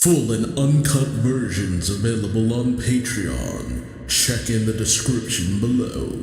Full and uncut versions available on Patreon. Check in the description below.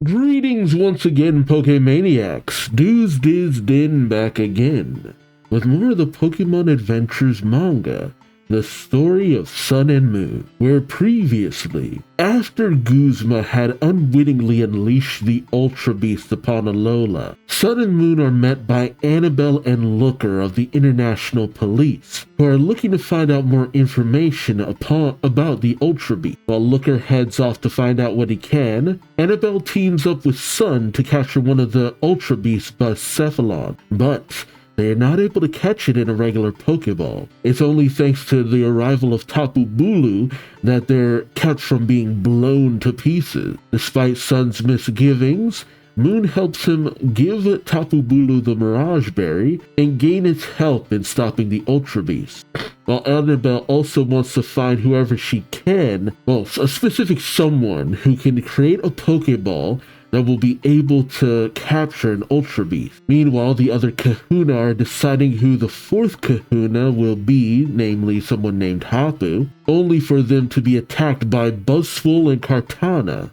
Greetings once again, Pokemaniacs. Duuz-Diz-Din back again with more of the Pokemon Adventures manga, the story of Sun and Moon, where previously, after Guzma had unwittingly unleashed the Ultra Beasts upon Alola, Sun and Moon are met by Annabelle and Looker of the International Police, who are looking to find out more information about the Ultra Beast. While Looker heads off to find out what he can, Annabelle teams up with Sun to capture one of the Ultra Beasts by Cephalon, but they are not able to catch it in a regular Pokeball. It's only thanks to the arrival of Tapu Bulu that they're kept from being blown to pieces. Despite Sun's misgivings, Moon helps him give Tapu Bulu the Mirage Berry and gain its help in stopping the Ultra Beast. While Annabelle also wants to find whoever she can, well, a specific someone who can create a Pokeball that will be able to capture an Ultra Beast. Meanwhile, the other Kahuna are deciding who the fourth Kahuna will be, namely someone named Hapu, only for them to be attacked by Buzzful and Kartana,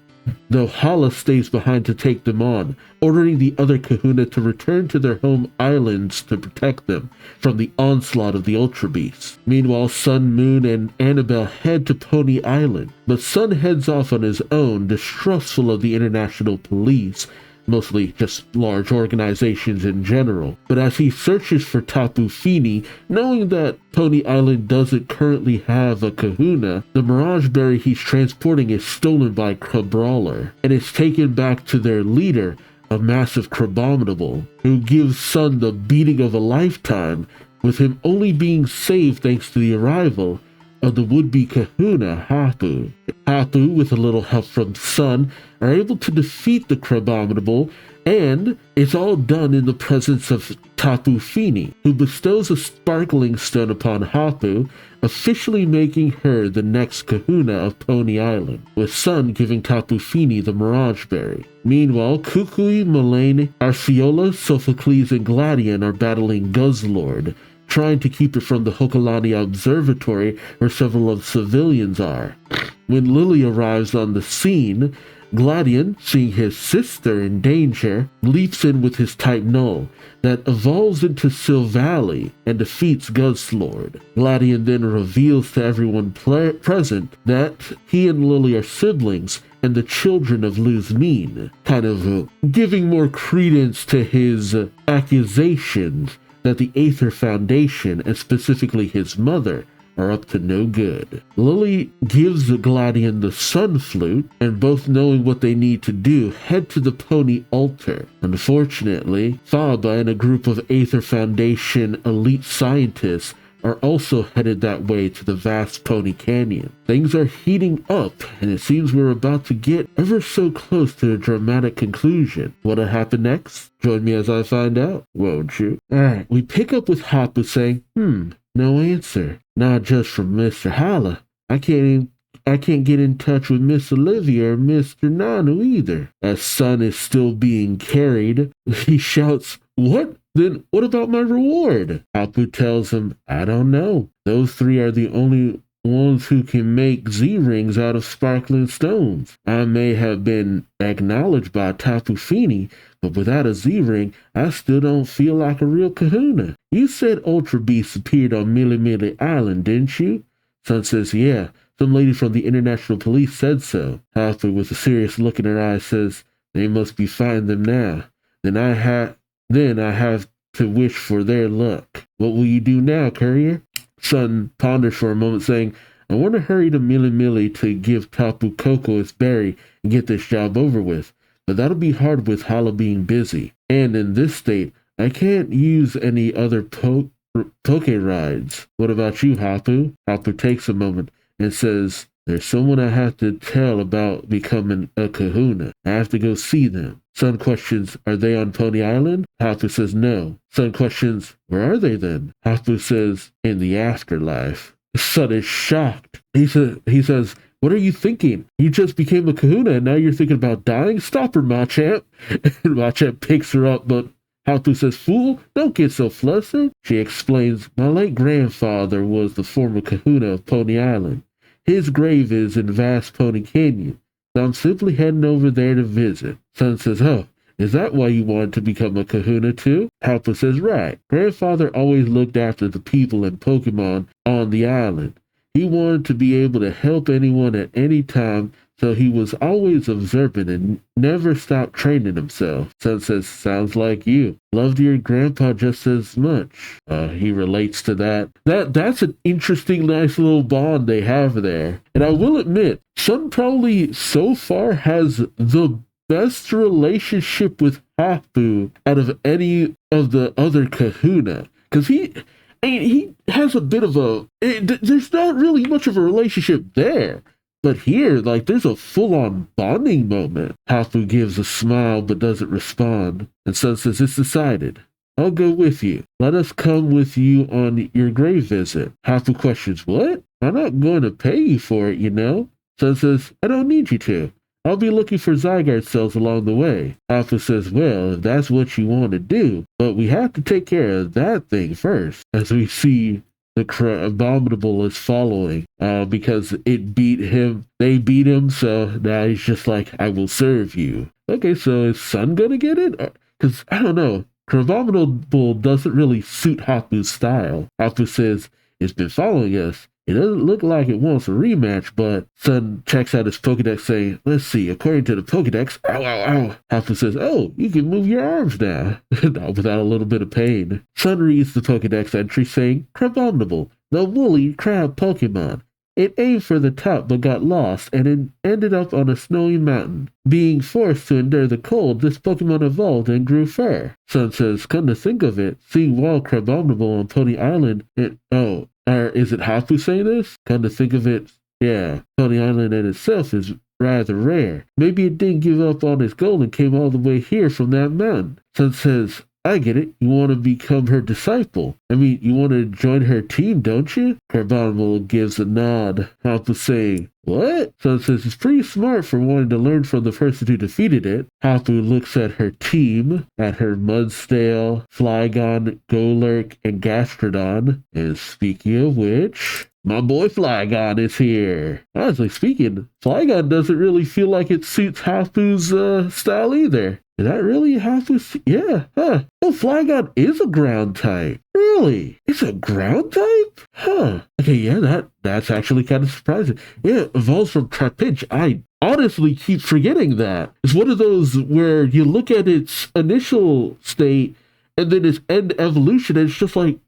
though Hala stays behind to take them on, ordering the other Kahuna to return to their home islands to protect them from the onslaught of the Ultra Beasts. Meanwhile, Sun, Moon, and Annabelle head to Pony Island, but Sun heads off on his own, distrustful of the International Police, mostly just large organizations in general. But as he searches for Tapu Fini, knowing that Pony Island doesn't currently have a Kahuna, the Mirage Berry he's transporting is stolen by Crabrawler, and is taken back to their leader, a massive Crabominable, who gives Sun the beating of a lifetime, with him only being saved thanks to the arrival of the would-be Kahuna, Hapu. Hapu, with a little help from Sun, are able to defeat the Crabominable, and it's all done in the presence of Tapu Fini, who bestows a sparkling stone upon Hapu, officially making her the next Kahuna of Pony Island, with Sun giving Tapu Fini the Mirage Berry. Meanwhile, Kukui, Mullane, Arceola, Sophocles, and Gladion are battling Guzzlord, trying to keep it from the Hokalani Observatory where several of the civilians are. When Lily arrives on the scene, Gladion, seeing his sister in danger, leaps in with his type Null that evolves into Silvally and defeats Guzzlord. Gladion then reveals to everyone present that he and Lily are siblings and the children of Luzmine, kind of giving more credence to his accusations that the Aether Foundation, and specifically his mother, are up to no good. Lily gives Gladion the Sun Flute, and both knowing what they need to do, head to the Pony Altar. Unfortunately, Faba and a group of Aether Foundation elite scientists are also headed that way to the vast Pony Canyon. Things are heating up, and it seems we're about to get ever so close to a dramatic conclusion. What'll happen next? Join me as I find out, won't you? Alright, we pick up with Hapu saying, no answer. Not just from Mr. Hala. I can't get in touch with Miss Olivia or Mr. Nanu either. As Sun is still being carried, he shouts, "What? Then what about my reward?" Hapu tells him, "I don't know. Those three are the only ones who can make Z-rings out of sparkling stones. I may have been acknowledged by Tapu Fini, but without a Z-ring, I still don't feel like a real Kahuna. You said Ultra Beasts appeared on Mili Island, didn't you?" Sun says, "Yeah. Some lady from the International Police said so." Hapu, with a serious look in her eyes, says, "They must be finding them now. Then I have to wish for their luck. What will you do now, courier?" Sun ponders for a moment, saying, "I want to hurry to Mili to give Tapu Koko its berry and get this job over with, but that'll be hard with Hala being busy. And in this state, I can't use any other Poke rides. What about you, Hapu?" Hapu takes a moment and says, "There's someone I have to tell about becoming a Kahuna. I have to go see them." Sun questions, "Are they on Pony Island?" Hapu says, "No." Sun questions, "Where are they then?" Hapu says, "In the afterlife." Sun is shocked. He says, "What are you thinking? You just became a Kahuna and now you're thinking about dying? Stop her, Machamp." And Machamp picks her up, but Hapu says, "Fool, don't get so flustered." She explains, "My late grandfather was the former kahuna of Pony Island. His grave is in Vast Pony Canyon, so I'm simply heading over there to visit." Sun says, "Oh, is that why you wanted to become a kahuna too?" Hapu says, "Right. Grandfather always looked after the people and Pokemon on the island. He wanted to be able to help anyone at any time, so he was always observant and never stopped training himself." Sun says, "Sounds like you. Loved your grandpa just as much." He relates to that. That's an interesting, nice little bond they have there. And I will admit, Sun probably so far has the best relationship with Hapu out of any of the other kahuna. Because he has a bit of there's not really much of a relationship there. But here, like, there's a full-on bonding moment. Hapu gives a smile but doesn't respond. And Sun says, "It's decided. I'll go with you. Let us come with you on your grave visit." Hapu questions, "What? I'm not going to pay you for it, you know." Sun says, "I don't need you to. I'll be looking for Zygarde cells along the way." Hapu says, "Well, if that's what you want to do, but we have to take care of that thing first." As we see the Abominable is following because they beat him, so now he's just like, "I will serve you." Okay, so is Sun gonna get it? Because I don't know, Abominable doesn't really suit Hapu's style. Hapu says, "It's been following us. It doesn't look like it wants a rematch," but Sun checks out his Pokedex saying, "Let's see, according to the Pokedex," ow, ow, ow. Hapu says, "Oh, you can move your arms now." Not without a little bit of pain. Sun reads the Pokedex entry saying, "Crabominable, the woolly crab Pokemon. It aimed for the top but got lost and it ended up on a snowy mountain. Being forced to endure the cold, this Pokemon evolved and grew fur." Sun says, "Come to think of it, seeing Wild Crabominable on Pony Island, is it Hapu saying this? Come to think of it, yeah, Pony Island in itself is rather rare. Maybe it didn't give up on its goal and came all the way here from that mountain." Sun says, "I get it. You want to become her disciple. I mean, you want to join her team, don't you?" Carbonimal gives a nod. Hapu saying, "What?" Sun says, "It's pretty smart for wanting to learn from the person who defeated it." Hapu looks at her team, at her Mudstale, Flygon, Golurk, and Gastrodon. And speaking of which, my boy Flygon is here. Honestly speaking, Flygon doesn't really feel like it suits Hapu's style either. Is that really Hapu's? Yeah, huh. Oh, Flygon is a ground type. Really? It's a ground type? Huh. Okay, yeah, that's actually kind of surprising. Yeah, it evolves from Trapinch. I honestly keep forgetting that. It's one of those where you look at its initial state and then its end evolution, and it's just like,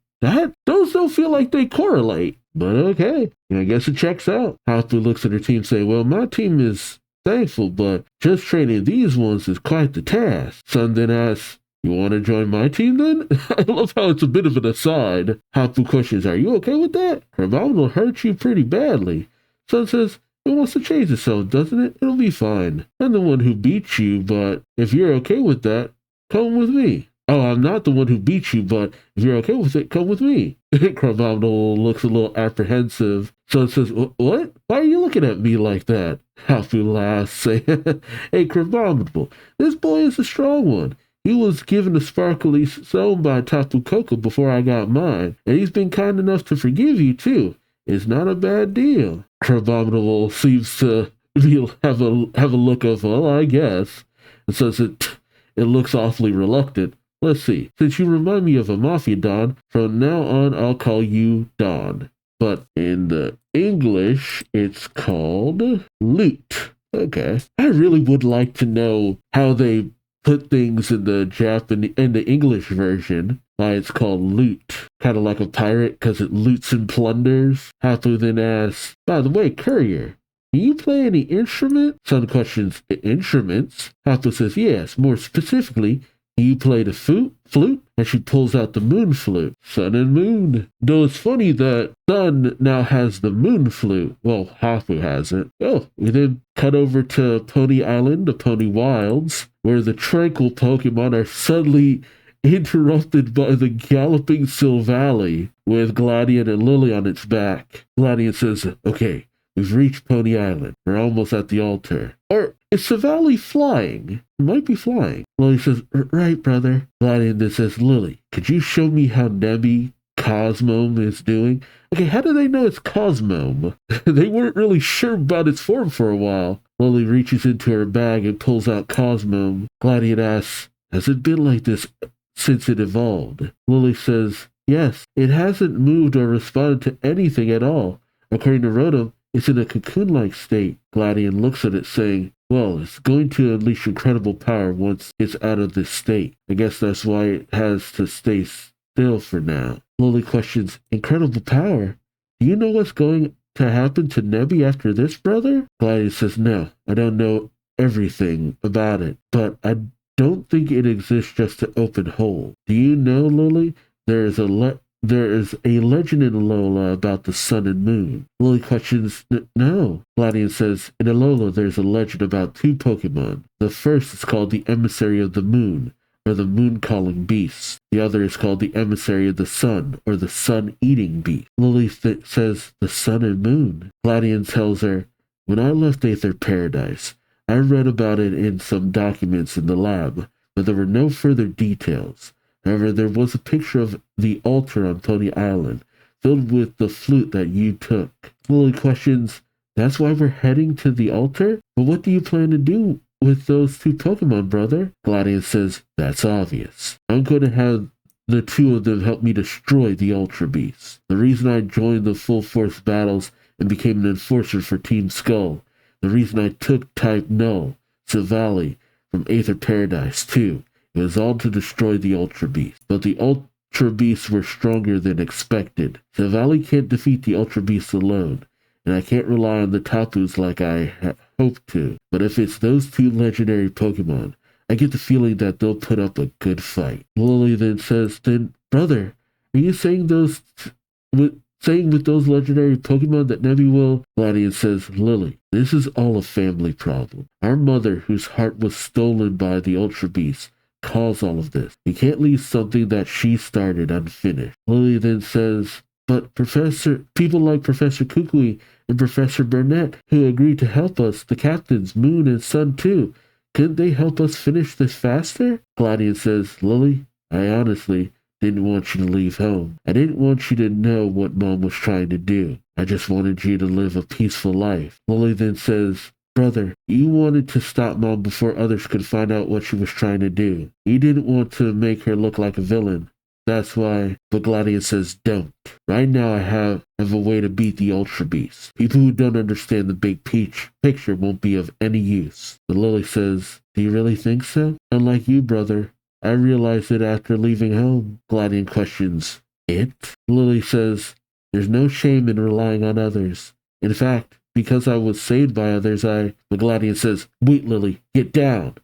those don't feel like they correlate. But okay, I guess it checks out. Hapu looks at her team saying, "Well, my team is thankful, but just training these ones is quite the task." Sun then asks, "You want to join my team then?" I love how it's a bit of an aside. Hapu questions, "Are you okay with that? Her mom will hurt you pretty badly." Sun says, "It wants to change itself, doesn't it? It'll be fine. I'm the one who beat you, but if you're okay with that, come with me." "Oh, I'm not the one who beat you, but if you're okay with it, come with me." Crabominable looks a little apprehensive. Sun says, "What? Why are you looking at me like that?" Hapu laughs, saying, "Hey, Crabominable, this boy is a strong one. He was given a sparkly stone by Tapu Koko before I got mine, and he's been kind enough to forgive you, too. It's not a bad deal." Crabominable seems to have a look of, "Well, I guess." And says it looks awfully reluctant. "Let's see. Since you remind me of a Mafia Don, from now on I'll call you Don. But in the English, it's called Loot." Okay. I really would like to know how they put things in the English version. Why it's called Loot. Kind of like a pirate because it loots and plunders. Hapu then asks, "By the way, Courier, do you play any instrument?" Sun questions, "Instruments?" Hapu says, "Yes, more specifically, you play the flute?" And she pulls out the moon flute. Sun and Moon. Though it's funny that Sun now has the moon flute. Well, Hapu has it. Oh, we then cut over to Pony Island, the Pony Wilds, where the tranquil Pokemon are suddenly interrupted by the galloping Silvally with Gladian and Lily on its back. Gladian says, "Okay, We've reached Pony Island. We're almost at the altar. Or is Savali flying? He might be flying. Lily says, right, brother. Gladian then says, Lily, could you show me how Nebby Cosmome is doing? Okay, how do they know it's Cosmome? They weren't really sure about its form for a while. Lily reaches into her bag and pulls out Cosmome. Gladian asks, has it been like this since it evolved? Lily says, yes, it hasn't moved or responded to anything at all. According to Rotom, it's in a cocoon-like state. Gladian looks at it saying, well, it's going to unleash incredible power once it's out of this state. I guess that's why it has to stay still for now. Lily questions, incredible power? Do you know what's going to happen to Nebby after this, brother? Gladian says, no, I don't know everything about it, but I don't think it exists just to open whole. Do you know, Lily? There is a legend in Alola about the sun and moon. Lily questions, no. Gladian says, in Alola there's a legend about two Pokemon. The first is called the Emissary of the Moon, or the Moon-calling Beast. The other is called the Emissary of the Sun, or the Sun-eating Beast. Lily says, the sun and moon. Gladian tells her, when I left Aether Paradise, I read about it in some documents in the lab, but there were no further details. However, there was a picture of the altar on Pony Island, filled with the flute that you took. Lily questions, that's why we're heading to the altar? But what do you plan to do with those two Pokemon, brother? Gladian says, that's obvious. I'm going to have the two of them help me destroy the Ultra Beasts. The reason I joined the full force battles and became an enforcer for Team Skull, the reason I took Type Null, Savali, from Aether Paradise too, it was all to destroy the Ultra Beasts. But the Ultra Beasts were stronger than expected. Savali can't defeat the Ultra Beasts alone, and I can't rely on the Tapus like I hoped to. But if it's those two legendary Pokemon, I get the feeling that they'll put up a good fight. Lily then says, then, brother, are you saying with those legendary Pokemon that Nebby will? Gladian says, Lily, this is all a family problem. Our mother, whose heart was stolen by the Ultra Beasts, caused all of this. We can't leave something that she started unfinished. Lily then says, but people like Professor Kukui and Professor Burnett, who agreed to help us, the captains, Moon and Sun too, couldn't they help us finish this faster? Gladian says, Lily, I honestly didn't want you to leave home. I didn't want you to know what Mom was trying to do. I just wanted you to live a peaceful life. Lily then says, brother, you wanted to stop Mom before others could find out what she was trying to do. You didn't want to make her look like a villain. That's why. But Gladian says, don't. Right now I have a way to beat the Ultra Beasts. People who don't understand the big picture won't be of any use. But Lily says, do you really think so? Unlike you, brother, I realized it after leaving home. Gladian questions, it? Lily says, there's no shame in relying on others. In fact, because I was saved by others, But Gladian says, wait, Lily, get down.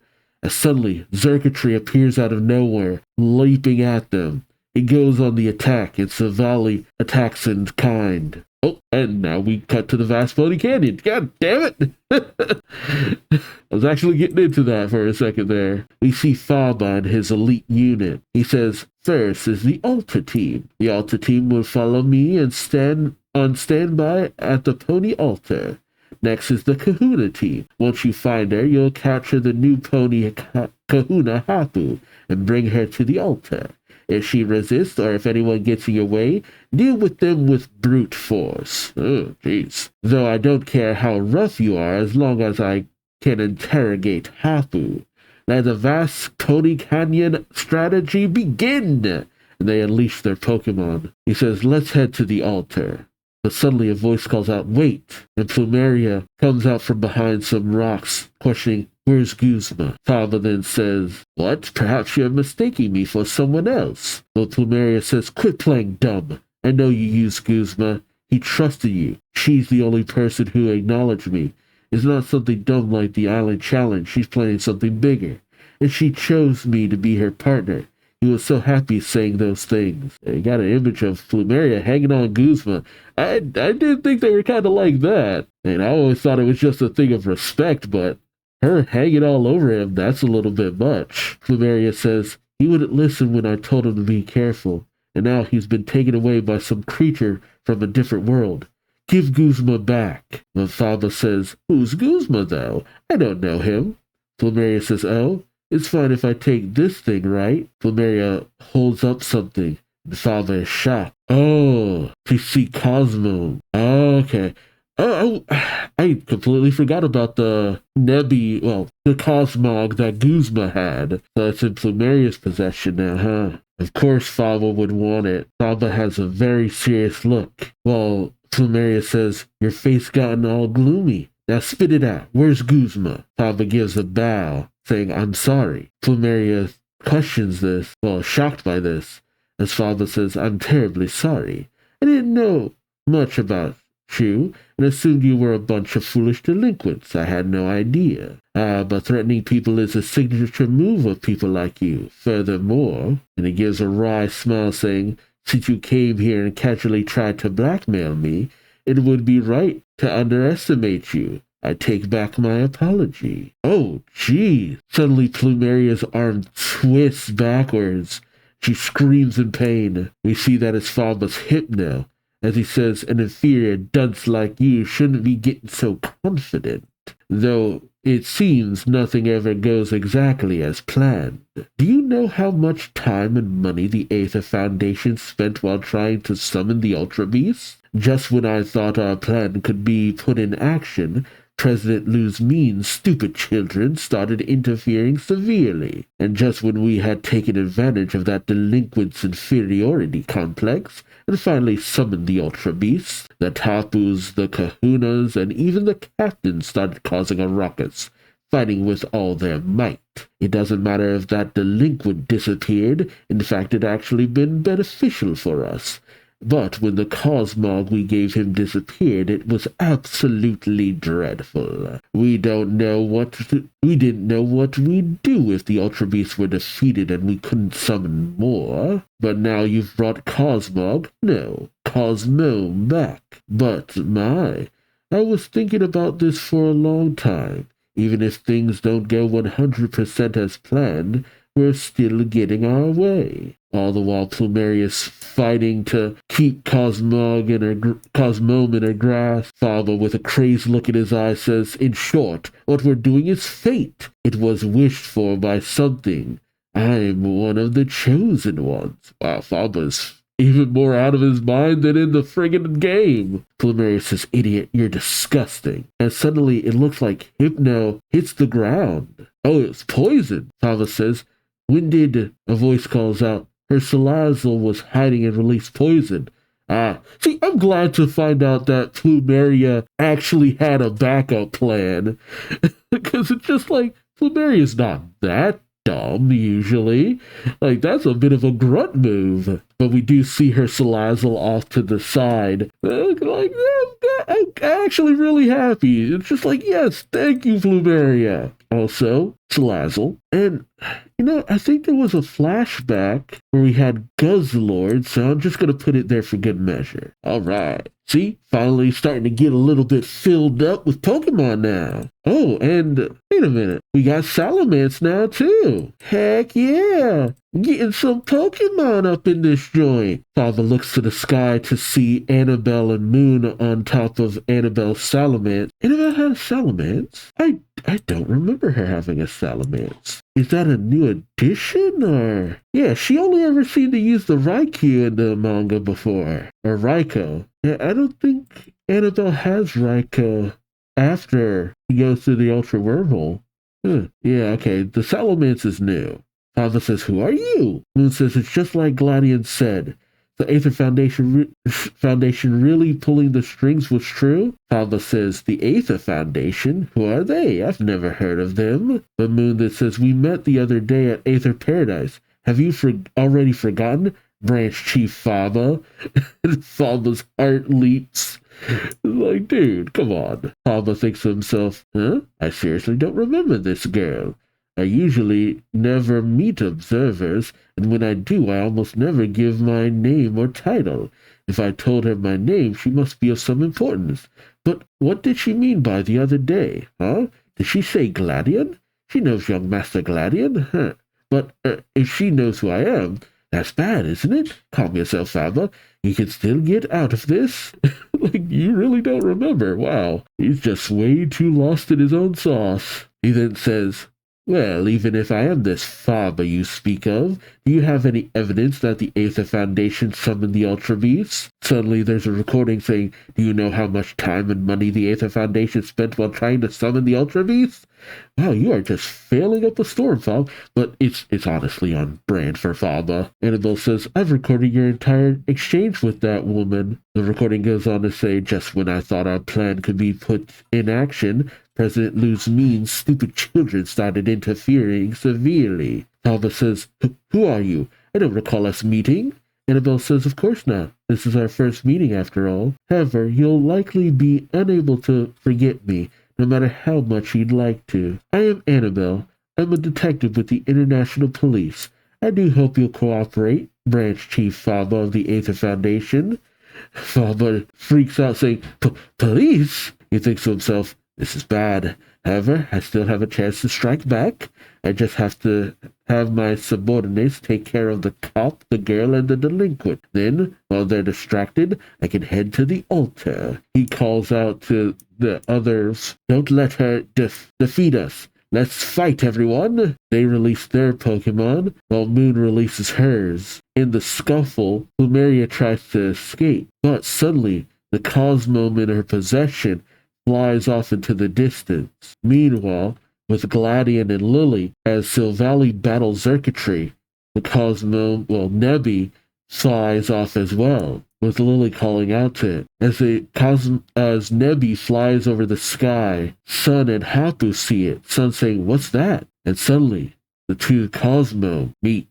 As suddenly, Xurkitree appears out of nowhere, leaping at them. It goes on the attack, and Savali attacks in kind. Oh, and now we cut to the vast Pony Canyon. God damn it! I was actually getting into that for a second there. We see Faba and his elite unit. He says, first is the Alta team. The Alta team will follow me and stand on standby at the Pony Altar. Next is the Kahuna team. Once you find her, you'll capture the new pony Kahuna Hapu and bring her to the altar. If she resists or if anyone gets in your way, deal with them with brute force. Oh, jeez. Though I don't care how rough you are as long as I can interrogate Hapu. Let the vast Pony Canyon strategy begin! And they unleash their Pokemon. He says, let's head to the altar. But suddenly a voice calls out, wait! And Plumeria comes out from behind some rocks, questioning, where's Guzma? Faba then says, what? Perhaps you're mistaking me for someone else. But Plumeria says, quit playing dumb. I know you used Guzma. He trusted you. She's the only person who acknowledged me. It's not something dumb like the Island Challenge. She's planning something bigger. And she chose me to be her partner. He was so happy saying those things. He got an image of Plumeria hanging on Guzma. I didn't think they were kind of like that. And I always thought it was just a thing of respect, but her hanging all over him, that's a little bit much. Plumeria says, he wouldn't listen when I told him to be careful, and now he's been taken away by some creature from a different world. give Guzma back. The father says, who's Guzma, though? I don't know him. Flumeria says, oh, it's fine if I take this thing, right? Flumeria holds up something. The father is shocked. Oh, to see Cosmo. Oh, okay. Oh, I completely forgot about the the Cosmog that Guzma had. So it's in Plumeria's possession now, huh? Of course Fava would want it. Fava has a very serious look. Well, Plumeria says, your face gotten all gloomy. Now spit it out. Where's Guzma? Fava gives a bow, saying, I'm sorry. Plumeria questions this, shocked by this, as Fava says, I'm terribly sorry. I didn't know much about you, and assumed you were a bunch of foolish delinquents. I had no idea. But threatening people is a signature move of people like you. Furthermore, and he gives a wry smile saying, since you came here and casually tried to blackmail me, it would be right to underestimate you. I take back my apology. Oh, gee. Suddenly Plumeria's arm twists backwards. She screams in pain. We see that it's Fava's hip now. As he says, an inferior dunce like you shouldn't be getting so confident. Though it seems nothing ever goes exactly as planned. Do you know how much time and money the Aether Foundation spent while trying to summon the Ultra Beasts? Just when I thought our plan could be put in action, President Lu's mean, stupid children started interfering severely. And just when we had taken advantage of that delinquent's inferiority complex, and finally summoned the Ultra Beasts, the Tapus, the Kahunas, and even the captains started causing a ruckus, fighting with all their might. It doesn't matter if that delinquent disappeared. In fact, it actually been beneficial for us. But when the Cosmog we gave him disappeared, it was absolutely dreadful. We didn't know what we'd do if the Ultra Beasts were defeated and we couldn't summon more. But now you've brought Cosmog, no, Cosmo back. But I was thinking about this for a long time. Even if things don't go 100% as planned, we're still getting our way. All the while Plumeria's fighting to keep Cosmom in her grasp. Fava, with a crazed look in his eyes, says, in short, what we're doing is fate. It was wished for by something. I'm one of the chosen ones. Wow, Fava's even more out of his mind than in the friggin' game. Plumeria says, idiot, you're disgusting. And suddenly it looks like Hypno hits the ground. Oh, it's poison. Fava says, when did, a voice calls out, her Salazzle was hiding and released poison. See, I'm glad to find out that Plumeria actually had a backup plan. Because it's just like, Plumeria's not that dumb, usually. Like, that's a bit of a grunt move. But we do see her Salazzle off to the side. Like, I'm actually really happy. It's just like, yes, thank you, Plumeria. Also, Salazzle. And, I think there was a flashback where we had Guzzlord, so I'm just going to put it there for good measure. All right. See, finally starting to get a little bit filled up with Pokemon now. Oh, and wait a minute. We got Salamence now, too. Heck yeah. Getting some Pokemon up in this joint. Fava looks to the sky to see Annabelle and Moon on top of Annabelle's Salamence. Annabelle had a Salamence? I don't remember her having a Salamence. Is that a new addition, or? Yeah, she only ever seemed to use the Raikou in the manga before. Or Raikou. Yeah, I don't think Annabelle has Raikou after he goes through the Ultra Wormhole. Yeah, okay, the Salamence is new. Fava says, who are you? Moon says, it's just like Gladion said. The Aether Foundation really pulling the strings was true? Fava says, the Aether Foundation? Who are they? I've never heard of them. But Moon then says, we met the other day at Aether Paradise. Have you already forgotten? Branch Chief Fava. Fava's heart leaps. Like, dude, come on. Fava thinks to himself, huh? I seriously don't remember this girl. I usually never meet observers, and when I do, I almost never give my name or title. If I told her my name, she must be of some importance. But what did she mean by the other day, huh? Did she say Gladion? She knows young Master Gladion, huh? But if she knows who I am, that's bad, isn't it? Calm yourself, Fava. You can still get out of this. Like, you really don't remember. Wow. He's just way too lost in his own sauce. He then says, well, even if I am this father you speak of, do you have any evidence that the Aether Foundation summoned the Ultra Beasts? Suddenly there's a recording saying, do you know how much time and money the Aether Foundation spent while trying to summon the Ultra Beasts? Wow, you are just failing up a storm, Fob. But it's honestly on brand for Faba. Annabelle says, I've recorded your entire exchange with that woman. The recording goes on to say, just when I thought our plan could be put in action, President Lu's mean, stupid children started interfering severely. Faba says, who are you? I don't recall us meeting. Annabelle says, of course not. This is our first meeting after all. However, you'll likely be unable to forget me, no matter how much you'd like to. I am Annabelle. I'm a detective with the International Police. I do hope you'll cooperate, Branch Chief Faba of the Aether Foundation. Faba freaks out, saying, Police? He thinks to himself, this is bad. However, I still have a chance to strike back. I just have to have my subordinates take care of the cop, the girl, and the delinquent. Then, while they're distracted, I can head to the altar. He calls out to the others, don't let her defeat us. Let's fight, everyone! They release their Pokemon, while Moon releases hers. In the scuffle, Plumeria tries to escape, but suddenly, the Cosmome in her possession flies off into the distance. Meanwhile, with Gladion and Lily, as Silvally battles Xurkitree, the Cosmome, Nebby, flies off as well, with Lily calling out to it. As Nebby flies over the sky, Sun and Hapu see it, Sun saying, what's that? And suddenly, the two Cosmome meet.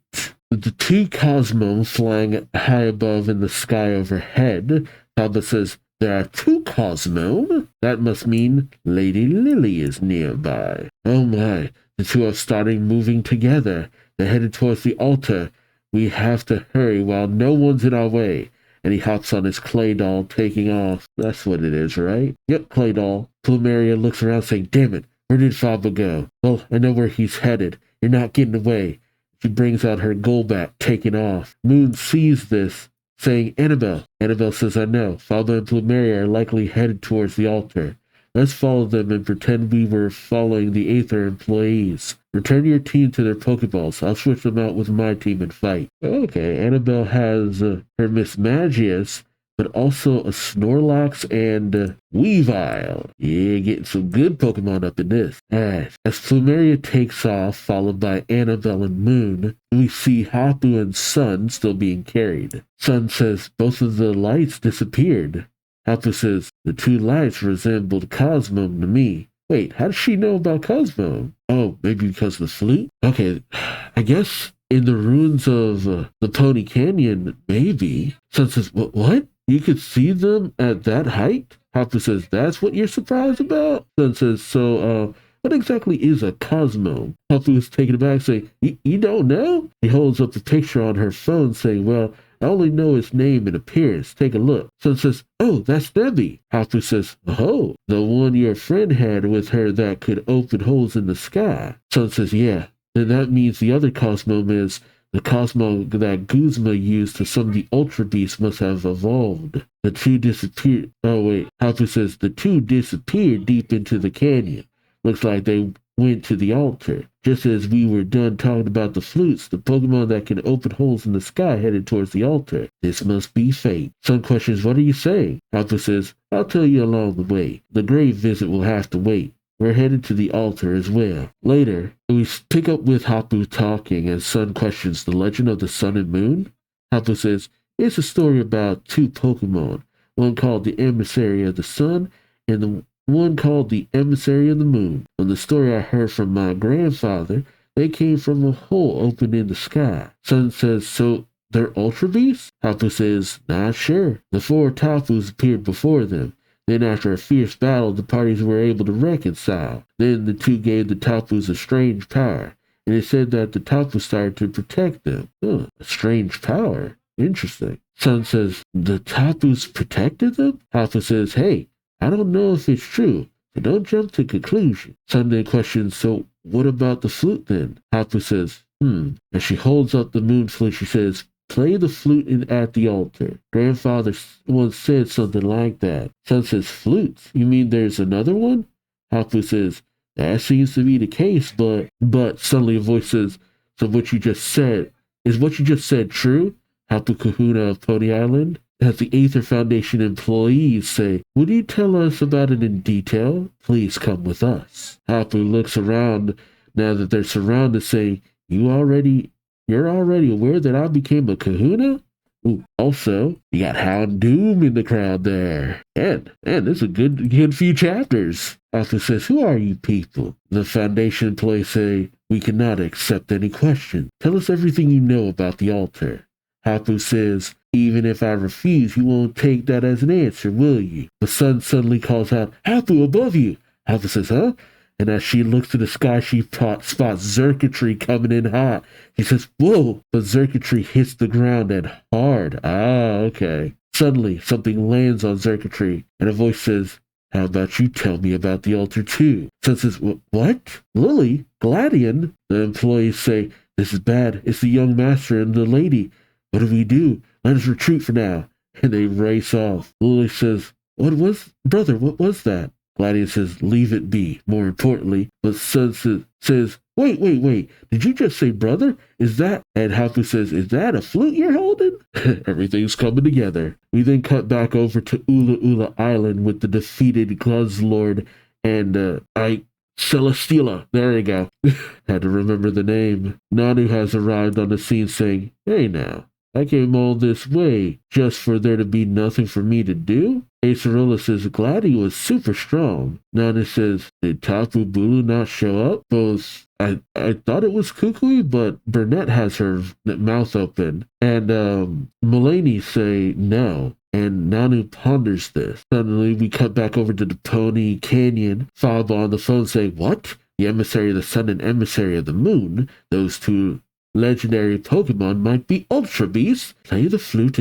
The two Cosmome flying high above in the sky overhead, Faba says, there are two Cosmome? That must mean Lady Lily is nearby. Oh my, the two are starting moving together. They're headed towards the altar. We have to hurry while no one's in our way. And he hops on his clay doll, taking off. That's what it is, right? Yep, clay doll. Plumeria looks around saying, damn it, where did Faba go? Well, I know where he's headed. You're not getting away. She brings out her Golbat, taking off. Moon sees this, saying, Annabelle. Annabelle says, I know. Faba and Plumeria are likely headed towards the altar. Let's follow them and pretend we were following the Aether employees. Return your team to their Pokeballs. I'll switch them out with my team and fight. Okay, Annabelle has her Mismagius, but also a Snorlax and Weavile. Yeah, getting some good Pokemon up in this. Alright, as Plumeria takes off, followed by Annabelle and Moon, we see Hapu and Sun still being carried. Sun says both of the lights disappeared. Hapu says, the two lights resembled Cosmome to me. Wait, how does she know about Cosmome? Oh, maybe because of the flute? Okay, I guess in the ruins of the Pony Canyon, maybe. Sun says, what? You could see them at that height? Hapu says, that's what you're surprised about? Sun says, so, what exactly is a Cosmome? Hapu is taken aback, saying, you don't know? He holds up the picture on her phone, saying, well, I only know its name and appearance. Take a look. Sun says, oh, that's Nebby. Hapu says, oh, the one your friend had with her that could open holes in the sky. Sun says, yeah. Then that means the other Cosmome is the Cosmome that Guzma used to summon the Ultra Beasts must have evolved. The two disappeared. Oh, wait. Hapu says, the two disappeared deep into the canyon. Looks like they went to the altar. Just as we were done talking about the flutes, the Pokemon that can open holes in the sky headed towards the altar. This must be fate. Sun questions, what are you saying? Hapu says, I'll tell you along the way. The grave visit will have to wait. We're headed to the altar as well. Later, we pick up with Hapu talking and Sun questions the legend of the Sun and Moon. Hapu says, it's a story about two Pokemon, one called the Emissary of the Sun and the one called the Emissary of the Moon. From the story I heard from my grandfather, they came from a hole open in the sky. Sun says, so they're Ultra Beasts? Hapu says, not sure. The four Tafus appeared before them. Then after a fierce battle, the parties were able to reconcile. Then the two gave the Tafus a strange power, and it said that the Tafu started to protect them. A strange power. Interesting. Sun says, the Tafus protected them? Hapu says, hey, I don't know if it's true, so don't jump to conclusion. Sun then questions, so what about the flute then? Hapu says, As she holds up the moon flute, she says, play the flute at the altar. Grandfather once said something like that. Son says, flutes? You mean there's another one? Hapu says, that seems to be the case, but suddenly a voice says, so what you just said, is what you just said true? Hapu Kahuna of Pony Island? As the Aether Foundation employees say, would you tell us about it in detail? Please come with us. Hapu looks around now that they're surrounded, saying, you're already aware that I became a kahuna? Ooh, also, you got Houndoom in the crowd there. And there's a good few chapters. Hapu says, who are you people? The Foundation employees say, we cannot accept any questions. Tell us everything you know about the altar. Hapu says, even if I refuse, you won't take that as an answer, will you? The sun suddenly calls out, Hapu, above you. Hapu says, huh? And as she looks to the sky, she spots Xurkitree coming in hot. She says, whoa! But Xurkitree hits the ground and hard. Ah, okay. Suddenly, something lands on Xurkitree, and a voice says, how about you tell me about the altar too? Sun says, what? Lily? Gladian? The employees say, this is bad. It's the young master and the lady. What do we do? Let us retreat for now. And they race off. Lily says, what was that? Gladian says, leave it be, more importantly. But Sun says, wait. Did you just say brother? Is that? And Hapu says, is that a flute you're holding? Everything's coming together. We then cut back over to Ula Ula Island with the defeated Guzzlord and Celesteela. There you go. Had to remember the name. Nanu has arrived on the scene saying, hey now. I came all this way just for there to be nothing for me to do? Acerola says Gladdy was super strong. Nana says, did Tapu Bulu not show up? Both I thought it was Kukui, but Burnett has her mouth open. And Mulaney say no. And Nanu ponders this. Suddenly we cut back over to the Pony Canyon. Faba on the phone say, what? The emissary of the sun and emissary of the moon, those two legendary Pokemon might be Ultra Beasts. Play the flute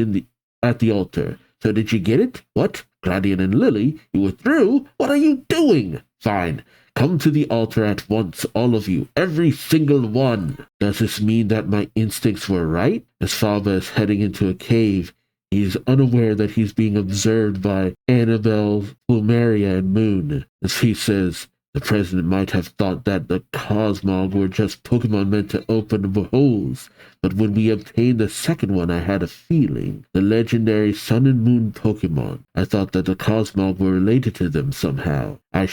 at the altar. So did you get it? What? Gladian and Lily, you were through? What are you doing? Fine. Come to the altar at once, all of you. Every single one. Does this mean that my instincts were right? As Faba is heading into a cave, he's unaware that he's being observed by Annabelle, Plumeria, and Moon. As he says, the president might have thought that the Cosmog were just Pokemon meant to open holes, but when we obtained the second one, I had a feeling. The legendary Sun and Moon Pokemon. I thought that the Cosmog were related to them somehow. I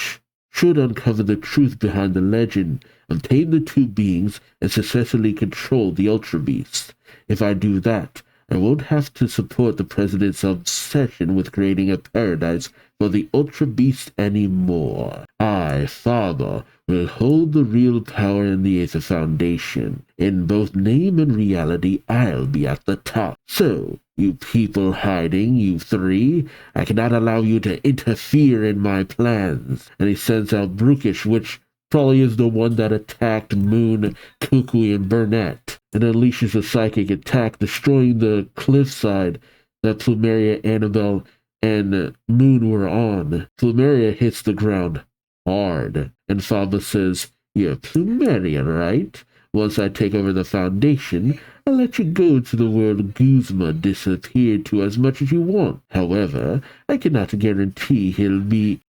should uncover the truth behind the legend, obtain the two beings, and successfully control the Ultra Beasts. If I do that, I won't have to support the president's obsession with creating a paradise for the Ultra Beast anymore. I, Faba, will hold the real power in the Aether Foundation. In both name and reality, I'll be at the top. So, you people hiding, you three, I cannot allow you to interfere in my plans. And he sends out Brookish, which probably is the one that attacked Moon, Kukui, and Burnett, and unleashes a psychic attack, destroying the cliffside that Plumeria, Annabelle, and Moon were on. Plumeria hits the ground hard, and Faba says, you're Plumeria, right? Once I take over the Foundation, I'll let you go to the world Guzma disappeared to as much as you want. However, I cannot guarantee he'll be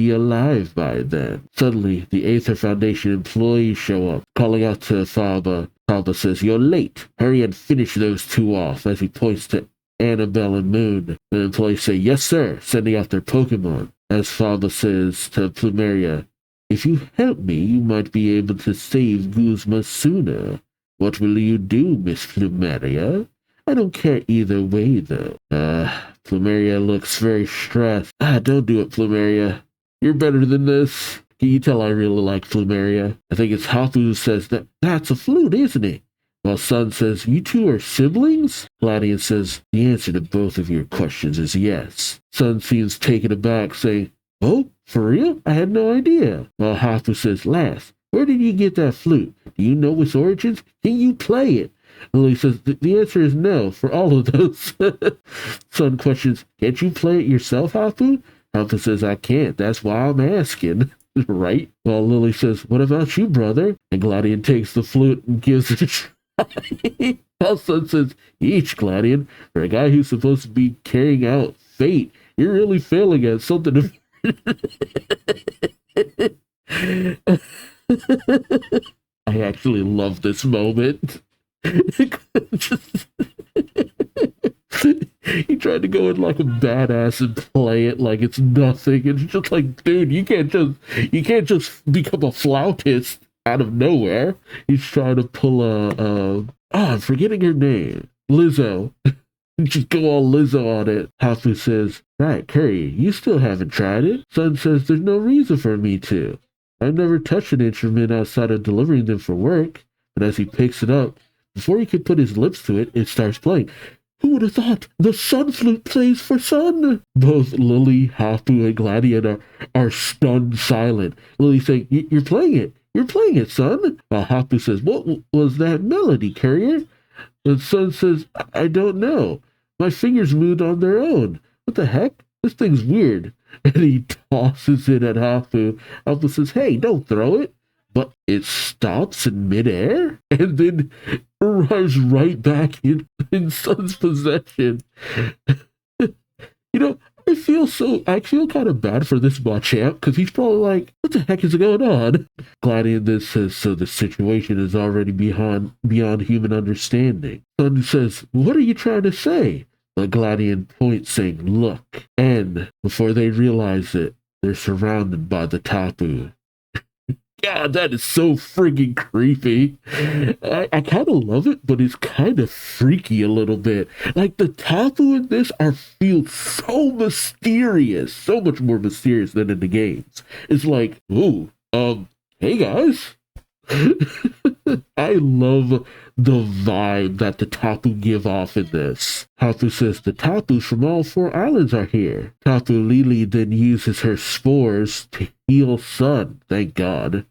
alive by then. Suddenly, the Aether Foundation employees show up, calling out to Faba. Faba says, you're late. Hurry and finish those two off, as he points to Annabelle and Moon. The employees say, yes sir, sending out their Pokemon. As Faba says to Plumeria, if you help me, you might be able to save Guzma sooner. What will you do, Miss Plumeria? I don't care either way, though. Plumeria looks very stressed. Don't do it, Plumeria. You're better than this. Can you tell I really like Plumeria? I think it's Hapu who says that's a flute, isn't it? While Sun says, you two are siblings? Gladian says, the answer to both of your questions is yes. Sun seems taken aback, saying, oh, for real? I had no idea. While Hapu says, Lass, where did you get that flute? Do you know its origins? Can you play it? Lily says, the answer is no, for all of those. Sun questions, can't you play it yourself, Hapu? Hapu says, I can't, that's why I'm asking. Right? While Lily says, what about you, brother? And Gladian takes the flute and gives it Now Sun says, each Gladian, for a guy who's supposed to be carrying out fate, you're really failing at something. I actually love this moment. He tried to go in like a badass and play it like it's nothing. It's just like, dude, you can't just become a flautist out of nowhere. He's trying to pull I'm forgetting her name. Lizzo. Just go all Lizzo on it. Hafu says, right, Curry, you still haven't tried it. Sun says there's no reason for me to. I've never touched an instrument outside of delivering them for work. But as he picks it up, before he can put his lips to it, it starts playing. Who would have thought the Sun flute plays for Sun? Both Lily, Hafu, and Gladian are stunned silent. Lily saying, you're playing it. You're playing it, Sun. While Hafu says, what was that melody, Courier? And Sun says, I don't know. My fingers moved on their own. What the heck? This thing's weird. And he tosses it at Hafu. Hafu says, hey, don't throw it. But it stops in midair and then arrives right back in Sun's possession. I feel kind of bad for this Machamp because he's probably like, what the heck is going on? Gladian then says, so the situation is already beyond human understanding. Sun says, what are you trying to say? The Gladian points saying, look. And before they realize it, they're surrounded by the Tapu. God, that is so friggin' creepy. I kind of love it, but it's kind of freaky a little bit. Like, the Tapu in this feel so mysterious. So much more mysterious than in the games. It's like, ooh, hey guys. I love the vibe that the Tapu give off in this. Hafu says the Tapus from all 4 islands are here. Tapu Lili then uses her spores to heal Sun, thank God.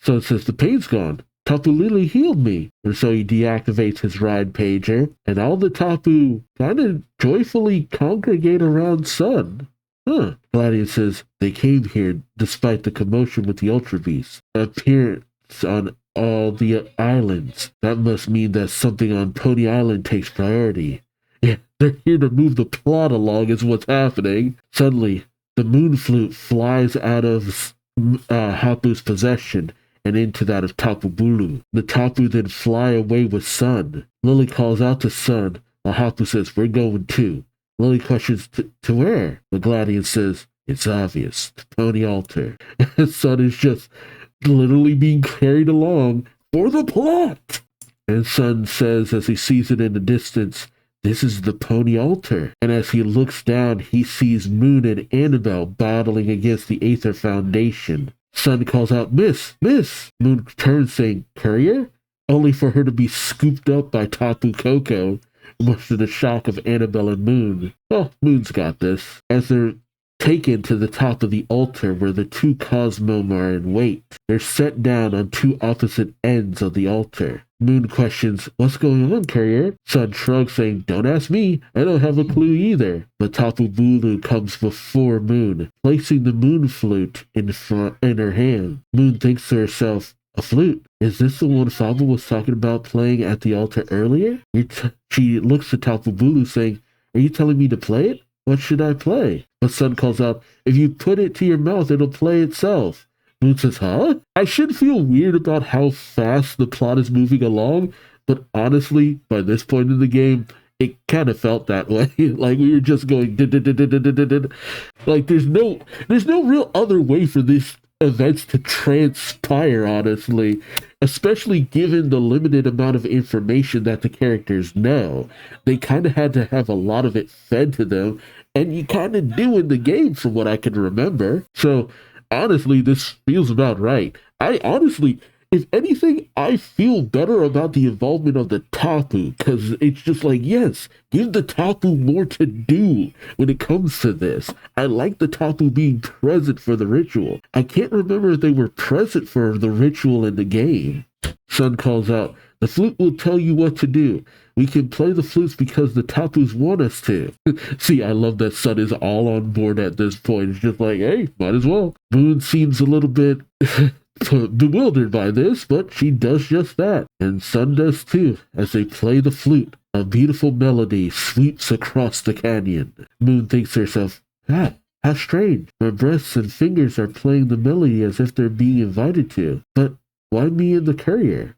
Sun says the pain's gone. Tapu Lili healed me. And so he deactivates his ride pager, and all the Tapu kind of joyfully congregate around Sun. Gladian says they came here despite the commotion with the Ultra Beasts. Appearance on all the islands. That must mean that something on Pony Island takes priority. Yeah, they're here to move the plot along is what's happening. Suddenly, the moon flute flies out of Hapu's possession and into that of Tapu Bulu. The Tapu then fly away with Sun. Lily calls out to Sun, while Hapu says, we're going too. Lily questions, to where? The Gladian says, it's obvious, the Pony Altar. And Sun is just literally being carried along for the plot. And Sun says as he sees it in the distance, this is the Pony Altar. And as he looks down, he sees Moon and Annabelle battling against the Aether Foundation. Sun calls out, Miss! Moon turns saying, Courier? Only for her to be scooped up by Tapu Koko, much to the shock of Annabelle and Moon. Oh, Moon's got this. As they're taken to the top of the altar where the 2 Cosmom are in wait, they're set down on 2 opposite ends of the altar. Moon questions, what's going on, Courier? Sun shrugs, saying, don't ask me, I don't have a clue either. But Tapu Bulu comes before Moon, placing the moon flute in her hand. Moon thinks to herself, a flute? Is this the one Fable was talking about playing at the altar earlier? She looks at Tapu Bulu, saying, are you telling me to play it? What should I play? But Sun calls out, if you put it to your mouth, it'll play itself. Moon says, huh? I should feel weird about how fast the plot is moving along, but honestly, by this point in the game, it kind of felt that way. Like we were just going, like there's no real other way for these events to transpire, honestly, especially given the limited amount of information that the characters know. They kind of had to have a lot of it fed to them, and you kind of do in the game from what I can remember. So honestly, this feels about right. I honestly, if anything, I feel better about the involvement of the Tapu, because it's just like, yes, give the Tapu more to do when it comes to this. I like the Tapu being present for the ritual. I can't remember if they were present for the ritual in the game. Sun calls out, the flute will tell you what to do. We can play the flutes because the Tapus want us to. See, I love that Sun is all on board at this point. It's just like, hey, might as well. Moon seems a little bit bewildered by this, but she does just that, and Sun does too, as they play the flute. A beautiful melody sweeps across the canyon. Moon thinks to herself, how strange. My breasts and fingers are playing the melody as if they're being invited to. But why me and the courier?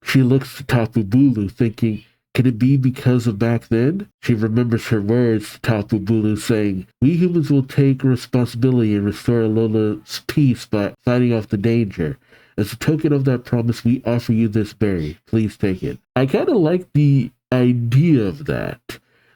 She looks to Tapu Bulu, thinking, can it be because of back then? She remembers her words to Tapu Bulu saying, we humans will take responsibility and restore Alola's peace by fighting off the danger. As a token of that promise, we offer you this berry. Please take it. I kind of like the idea of that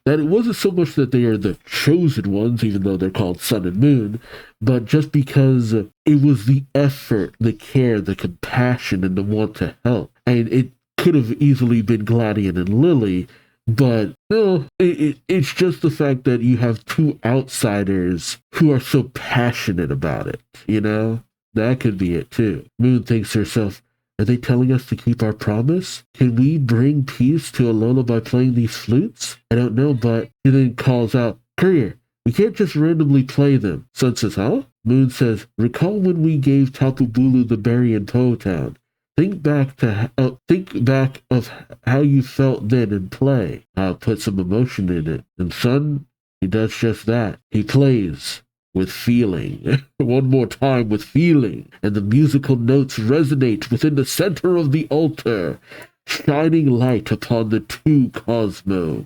it wasn't so much that they are the chosen ones, even though they're called Sun and Moon, but just because it was the effort, the care, the compassion, and the want to help. And it could have easily been Gladian and Lily, but no, it's just the fact that you have two outsiders who are so passionate about it, you know? That could be it too. Moon thinks to herself, are they telling us to keep our promise? Can we bring peace to Alola by playing these flutes? I don't know, but he then calls out, courier, we can't just randomly play them. Sun says, huh? Moon says, recall when we gave Tapu Bulu the berry in Po Town. Think back of how you felt then and play. I'll put some emotion in it. And Sun, he does just that. He plays with feeling. One more time with feeling. And the musical notes resonate within the center of the altar, shining light upon the two cosmos.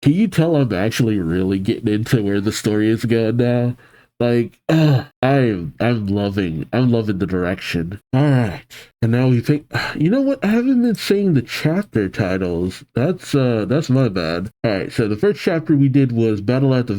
Can you tell I'm actually really getting into where the story is going now? Like, I'm loving the direction. Alright. And now we think, you know what? I haven't been saying the chapter titles. That's my bad. Alright, so the first chapter we did was Battle at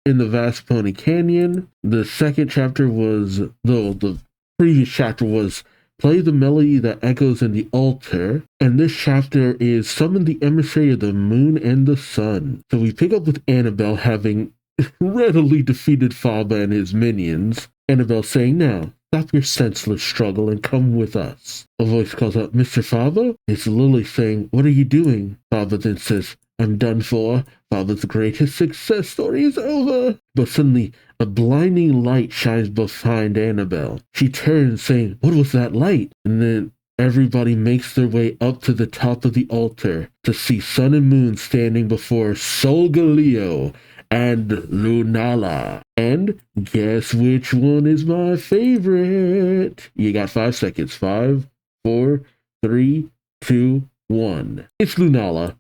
in the Vast Pony Canyon. The second chapter was, the previous chapter was Play the Melody That Echoes in the Altar. And this chapter is Summon the Emissary of the Moon and the Sun. So we pick up with Annabelle having readily defeated Faba and his minions. Annabelle saying, now, stop your senseless struggle and come with us. A voice calls out, Mr. Faba? It's Lily saying, what are you doing? Faba then says, I'm done for. Faba's greatest success story is over. But suddenly, a blinding light shines behind Annabelle. She turns, saying, what was that light? And then everybody makes their way up to the top of the altar to see Sun and Moon standing before Solgaleo and Lunala. And guess which one is my favorite? You got 5 seconds. 5, 4, 3, 2, 1. It's Lunala.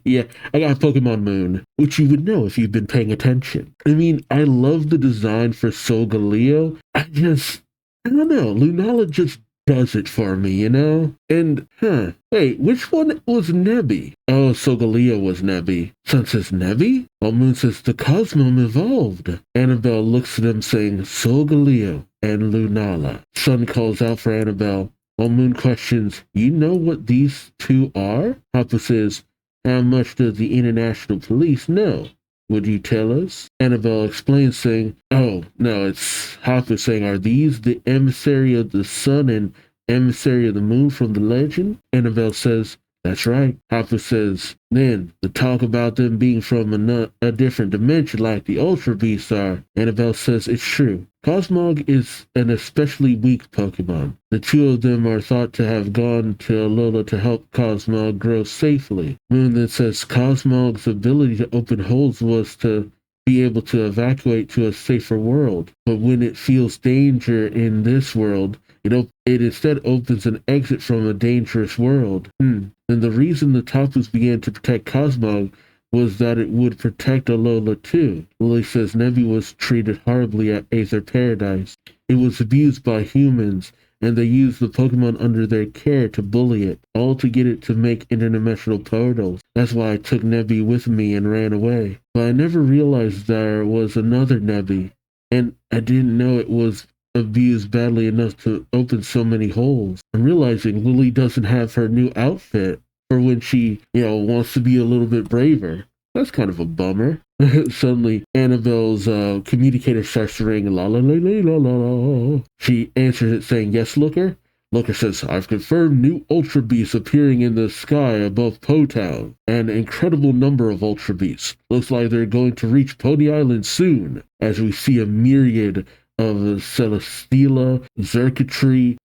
Yeah, I got Pokemon Moon, which you would know if you've been paying attention. I mean, I love the design for Solgaleo. I don't know. Lunala just does it for me, you know? And, wait, which one was Nebby? Oh, Solgaleo was Nebby. Sun says, Nebby? While Moon says, the Cosmome evolved. Annabelle looks at them saying, Solgaleo and Lunala. Sun calls out for Annabelle. While Moon questions, you know what these two are? Papa says, how much does the International Police know? Would you tell us? Annabelle explains, saying, oh, no, it's Hafu saying, are these the emissary of the sun and emissary of the moon from the legend? Annabelle says, that's right. Hafu says, then, the talk about them being from a different dimension like the Ultra Beasts are. Annabelle says, it's true. Cosmog is an especially weak Pokemon. The two of them are thought to have gone to Alola to help Cosmog grow safely. Moon then says Cosmog's ability to open holes was to be able to evacuate to a safer world. But when it feels danger in this world, it instead opens an exit from a dangerous world. And the reason the Tapus began to protect Cosmog was that it would protect Alola too. Lily says Nebby was treated horribly at Aether Paradise. It was abused by humans, and they used the Pokemon under their care to bully it, all to get it to make interdimensional portals. That's why I took Nebby with me and ran away. But I never realized there was another Nebby, and I didn't know it was abused badly enough to open so many holes. I'm realizing Lily doesn't have her new outfit for when she, wants to be a little bit braver. That's kind of a bummer. Suddenly, Annabelle's communicator starts to ring. La la la la la la. She answers it saying, yes, Looker? Looker says, I've confirmed new Ultra Beasts appearing in the sky above Po Town. An incredible number of Ultra Beasts. Looks like they're going to reach Pony Island soon, as we see a myriad of Celesteela, Xurkitree,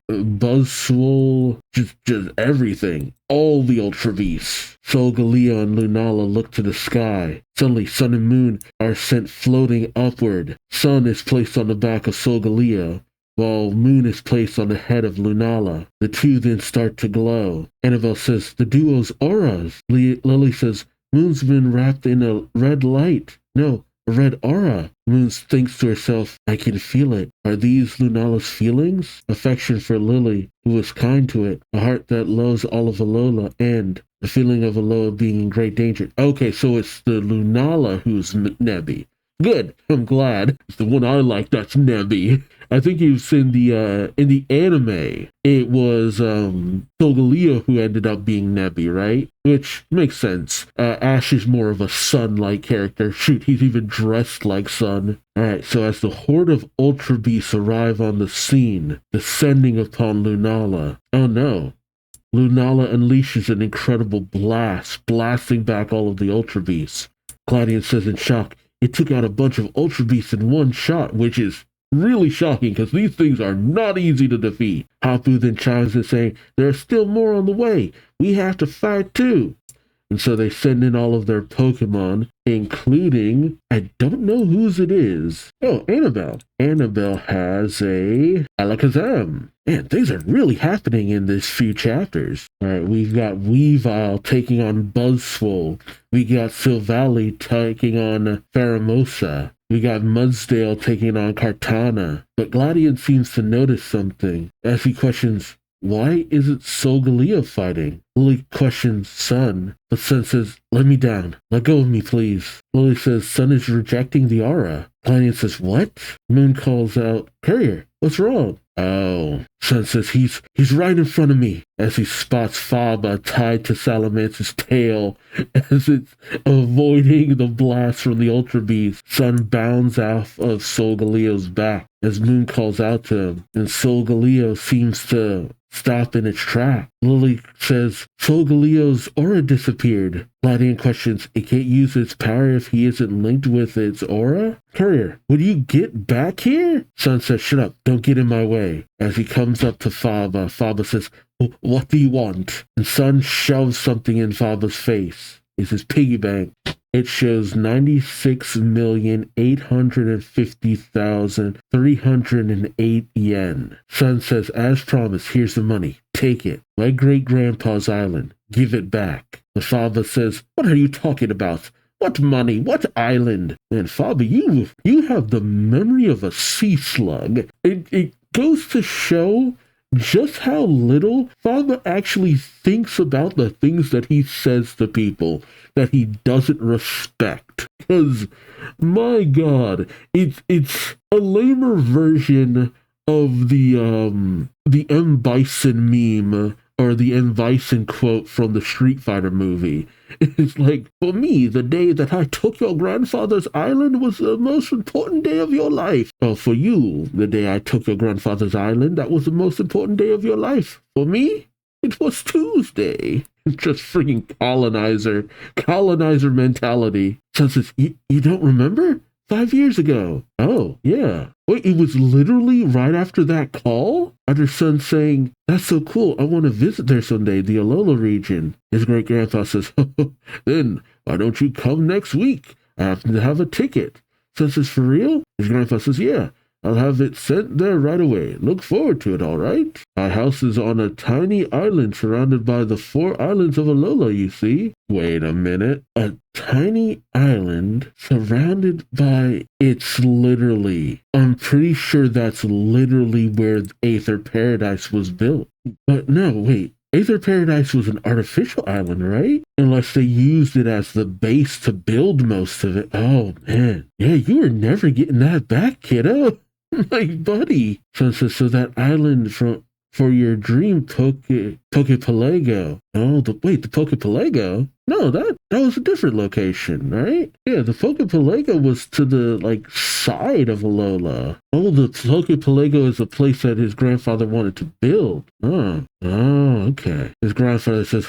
Buzzswole, just everything. All the Ultra Beasts. Solgaleo and Lunala look to the sky. Suddenly, Sun and Moon are sent floating upward. Sun is placed on the back of Solgaleo, while Moon is placed on the head of Lunala. The two then start to glow. Annabelle says, the duo's auras. Lily says, Moon's been wrapped in a red light. No, a red aura. Moon thinks to herself, I can feel it. Are these Lunala's feelings? Affection for Lily, who was kind to it. A heart that loves all of Alola, and the feeling of Alola being in great danger. Okay, so it's the Lunala who's Nebby. Good. I'm glad. It's the one I like that's Nebby. I think he was in the anime. It was Solgaleo who ended up being Nebby, right? Which makes sense. Ash is more of a Sun-like character. Shoot, he's even dressed like Sun. Alright, so as the horde of Ultra Beasts arrive on the scene, descending upon Lunala. Oh no. Lunala unleashes an incredible blast, blasting back all of the Ultra Beasts. Gladian says in shock, it took out a bunch of Ultra Beasts in one shot, which is really shocking because these things are not easy to defeat. Hapu then chimes in saying, there are still more on the way. We have to fight too. And so they send in all of their Pokemon, including, I don't know whose it is. Oh, Annabelle. Annabelle has a Alakazam. Man, things are really happening in this few chapters. All right, we've got Weavile taking on Buzzswole. We got Silvally taking on Pheromosa. We got Mudsdale taking on Kartana. But Gladian seems to notice something as he questions, why isn't Solgaleo fighting? Lily questions Sun, but Sun says, let me down. Let go of me, please. Lily says Sun is rejecting the aura. Gladian says, what? Moon calls out, Courier, what's wrong? Oh, Sun says he's right in front of me as he spots Faba tied to Salamance's tail as it's avoiding the blast from the Ultra Beast. Sun bounds off of Solgaleo's back as Moon calls out to him, and Solgaleo seems to stop in its track. Lily says Solgaleo's aura disappeared. Gladian questions, it can't use its power if he isn't linked with its aura? Courier, would you get back here? Sun says, shut up, don't get in my way. As he comes up to Faba, Faba says, what do you want? And Sun shoves something in Faba's face. It's his piggy bank. It shows 96,850,308 yen. Sun says, as promised, here's the money. Take it. My great-grandpa's island. Give it back. The Faba says, what are you talking about? What money? What island? Man, Faba, you have the memory of a sea slug. It goes to show just how little Faba actually thinks about the things that he says to people that he doesn't respect. Because, my God, it's a lamer version of the M. Bison meme, or the M. Bison quote from the Street Fighter movie. It's like, for me, the day that I took your grandfather's island was the most important day of your life. Oh, for you, the day I took your grandfather's island, that was the most important day of your life. For me, it was Tuesday. Just freaking colonizer mentality. Sun says, you don't remember? 5 years ago. Oh, yeah. Wait, it was literally right after that call? After Sun saying, that's so cool, I want to visit there someday, the Alola region. His great-grandpa says, then why don't you come next week? I happen to have a ticket. Sun says, for real? His grandpa says, yeah. I'll have it sent there right away. Look forward to it, all right? My house is on a tiny island surrounded by the 4 islands of Alola, you see. Wait a minute. A tiny island surrounded by... It's literally... I'm pretty sure that's literally where Aether Paradise was built. But no, wait. Aether Paradise was an artificial island, right? Unless they used it as the base to build most of it. Oh, man. Yeah, you were never getting that back, kiddo. My buddy. So that island for your dream Poképelago. Oh, the Poképelago? No, that was a different location, right? Yeah, the Poképelago was to the, side of Alola. Oh, the Poképelago is a place that his grandfather wanted to build. Oh, okay. His grandfather says,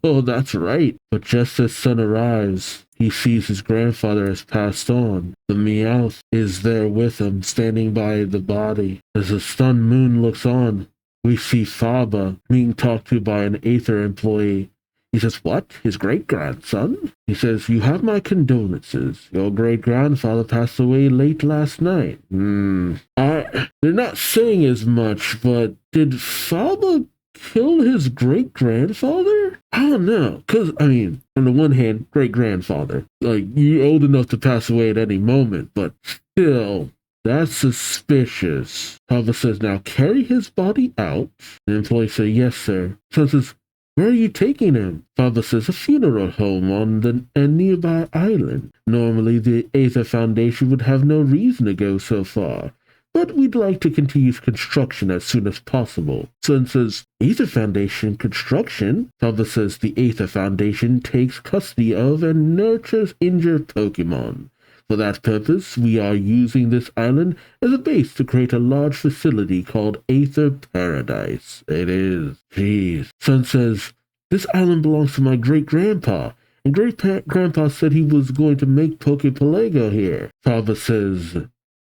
oh, that's right. But just as Sun arrives, he sees his grandfather has passed on. The Meowth is there with him, standing by the body. As the stunned moon looks on, we see Faba being talked to by an Aether employee. He says, "What? His great-grandson?" He says, "You have my condolences. Your great-grandfather passed away late last night." They're not saying as much, but did Faba kill his great-grandfather? I don't know. Because, I mean, on the one hand, great-grandfather. Like, you're old enough to pass away at any moment, but still, that's suspicious. Faba says, "Now carry his body out." The employee says, "Yes, sir." Son says, "Where are you taking him?" Faba says, "A funeral home on a nearby island. Normally, the Aether Foundation would have no reason to go so far, but we'd like to continue construction as soon as possible." Son says, "Aether Foundation construction?" Faba says, "The Aether Foundation takes custody of and nurtures injured Pokémon. For that purpose, we are using this island as a base to create a large facility called Aether Paradise." It is. Jeez. Son says, "This island belongs to my great-grandpa, and great-grandpa said he was going to make Poképelago here." Faba says,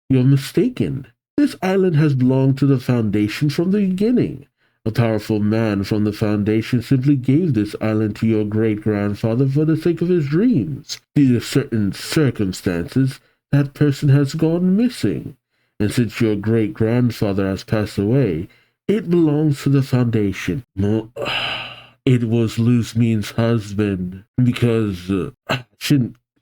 "You're mistaken. This island has belonged to the Foundation from the beginning. A powerful man from the Foundation simply gave this island to your great-grandfather for the sake of his dreams. Due to certain circumstances, that person has gone missing. And since your great-grandfather has passed away, it belongs to the Foundation." No, it was Luzmin's husband, because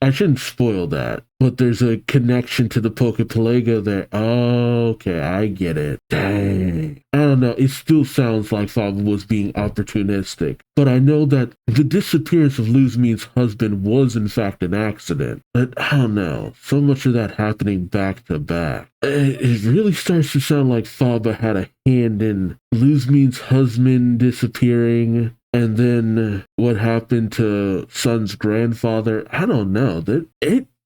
I shouldn't spoil that, but there's a connection to the Poképelago there. Oh, okay, I get it. Dang. I don't know, it still sounds like Faba was being opportunistic, but I know that the disappearance of Luzmin's husband was in fact an accident. But I don't know, so much of that happening back to back. It really starts to sound like Faba had a hand in Luzmin's husband disappearing, and then what happened to Sun's grandfather. I don't know.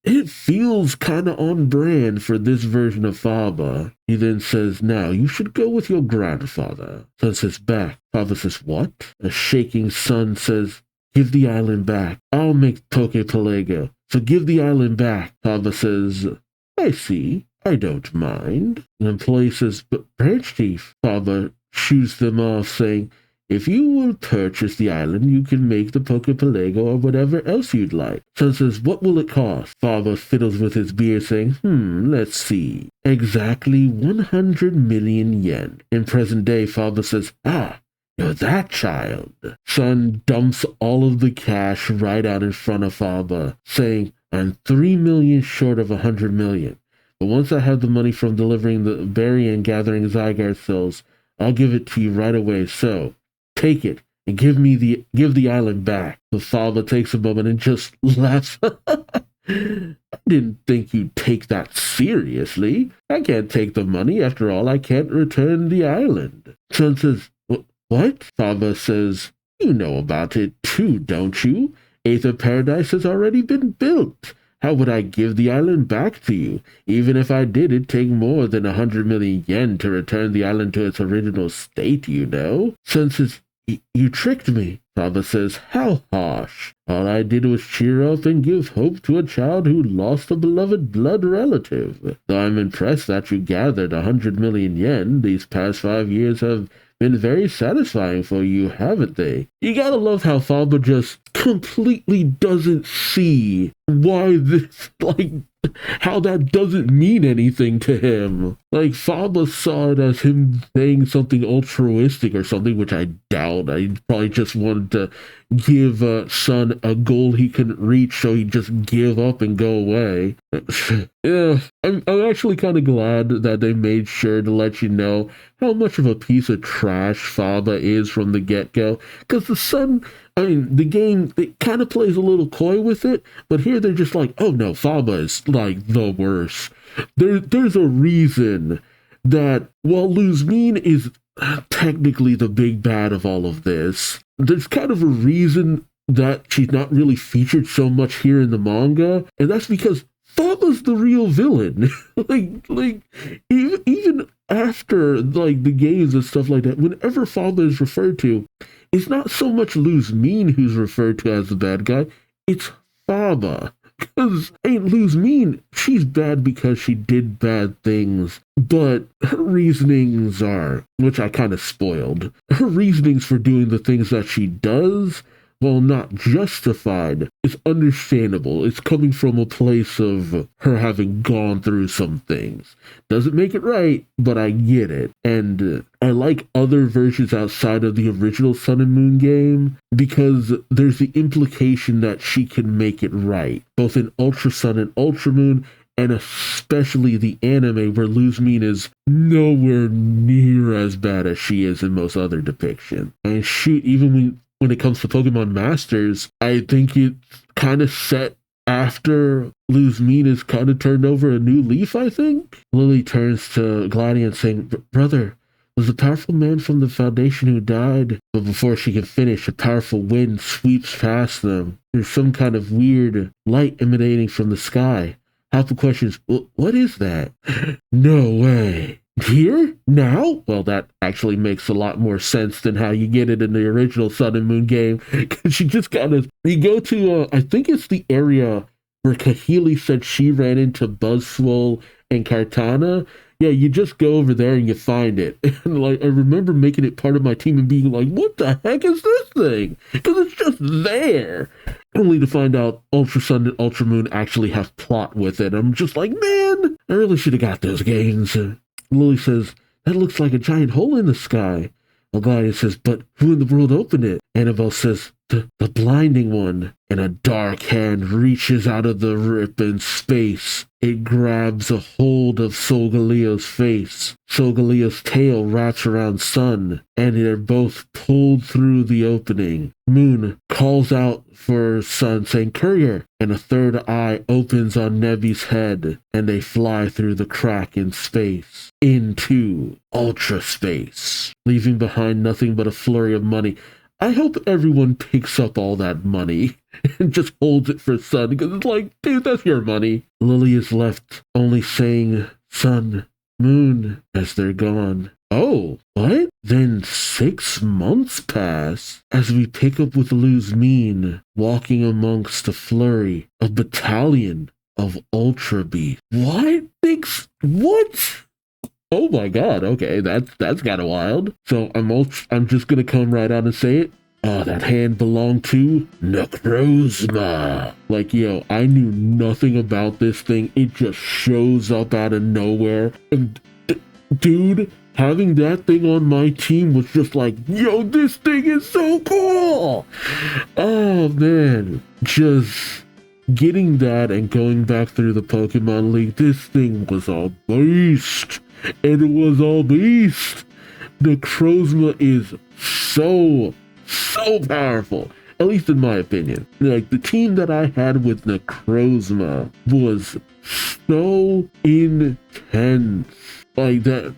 It feels kind of on brand for this version of Faba. He then says, "Now, you should go with your grandfather." Sun says, "Back." Faba says, "What?" A shaking Sun says, "Give the island back. I'll make Poképelago, so give the island back." Faba says, "I see. I don't mind." An employee says, "But Branch Chief." Faba shoos them off, saying, "If you will purchase the island, you can make the Poképelago or whatever else you'd like." Sun says, "What will it cost?" Faba fiddles with his beard, saying, let's see. "Exactly 100 million yen. In present day," Faba says, "Ah, you're that child." Sun dumps all of the cash right out in front of Faba, saying, "I'm 3 million short of 100 million. But once I have the money from delivering the berry and gathering Zygarde cells, I'll give it to you right away. So take it and give the island back." The father takes a moment and just laughs. "I didn't think you'd take that seriously. I can't take the money. After all, I can't return the island." Son says, "What?" Father says, "You know about it too, don't you? Aether Paradise has already been built. How would I give the island back to you? Even if I did, it'd take more than 100 million yen to return the island to its original state, you know." Son says, "You tricked me." Father says, "How harsh. All I did was cheer up and give hope to a child who lost a beloved blood relative. Though I'm impressed that you gathered 100 million yen. These past 5 years have been very satisfying for you, haven't they?" You gotta love how Faba just completely doesn't see why this, how that doesn't mean anything to him. Faba saw it as him saying something altruistic or something, which I doubt. I probably just wanted to give Sun a goal he couldn't reach, so he'd just give up and go away. Yeah, I'm actually kind of glad that they made sure to let you know how much of a piece of trash Faba is from the get-go, because the game, it kind of plays a little coy with it, but here they're just like, "Oh no, Faba is the worst." There's a reason that while Luzmin is technically the big bad of all of this, there's kind of a reason that she's not really featured so much here in the manga, and that's because Faba's the real villain. Even after the games and stuff like that, whenever Faba is referred to, it's not so much Luzmin who's referred to as the bad guy, it's Faba. Because ain't Luz mean? She's bad because she did bad things, but her reasonings are, which I kind of spoiled, her reasonings for doing the things that she does, while not justified, is understandable. It's coming from a place of her having gone through some things. Doesn't make it right, but I get it. And I like other versions outside of the original Sun and Moon game because there's the implication that she can make it right, both in Ultra Sun and Ultra Moon, and especially the anime where Luzmine is nowhere near as bad as she is in most other depictions. And shoot, even when it comes to Pokemon Masters, I think it's kind of set after Luzmine is kind of turned over a new leaf, I think. Lily turns to Gladian saying, "Brother, was a powerful man from the Foundation who died." But before she can finish, a powerful wind sweeps past them. There's some kind of weird light emanating from the sky. Half questions, what is that? No way. Here? Now? Well, that actually makes a lot more sense than how you get it in the original Sun and Moon game. Because she just kind of, you go to, I think it's the area where Kahili said she ran into Buzzwole and Kartana. Yeah, you just go over there and you find it. And like, I remember making it part of my team and being like, what the heck is this thing? Because it's just there. Only to find out Ultra Sun and Ultra Moon actually have plot with it. I'm just like, man, I really should have got those games. Lily says, that looks like a giant hole in the sky. Gladius says, but who in the world opened it? Annabelle says, the blinding one. And a dark hand reaches out of the rip in space. It grabs a hold of Solgaleo's face. Solgaleo's tail wraps around Sun, and they're both pulled through the opening. Moon calls out for Sun, saying, "Courier," and a third eye opens on Nebi's head, and they fly through the crack in space into ultra space, leaving behind nothing but a flurry of money. I hope everyone picks up all that money and just holds it for Sun, because it's like, dude, that's your money. Lily is left only saying, Sun, Moon, as they're gone. Oh, what? Then 6 months pass as we pick up with Luzmine walking amongst a flurry, a battalion of Ultra Beasts. What? What? Oh my god, okay, that's kind of wild. So I'm just gonna come right out and say it. That hand belonged to Necrozma. Like, yo, I knew nothing about this thing. It just shows up out of nowhere. And dude, having that thing on my team was just like, yo, this thing is so cool. Oh man, just getting that and going back through the Pokemon League, this thing was all beast. And it was all beast. Necrozma is so powerful, at least in my opinion. Like, the team that I had with Necrozma was so intense. Like, it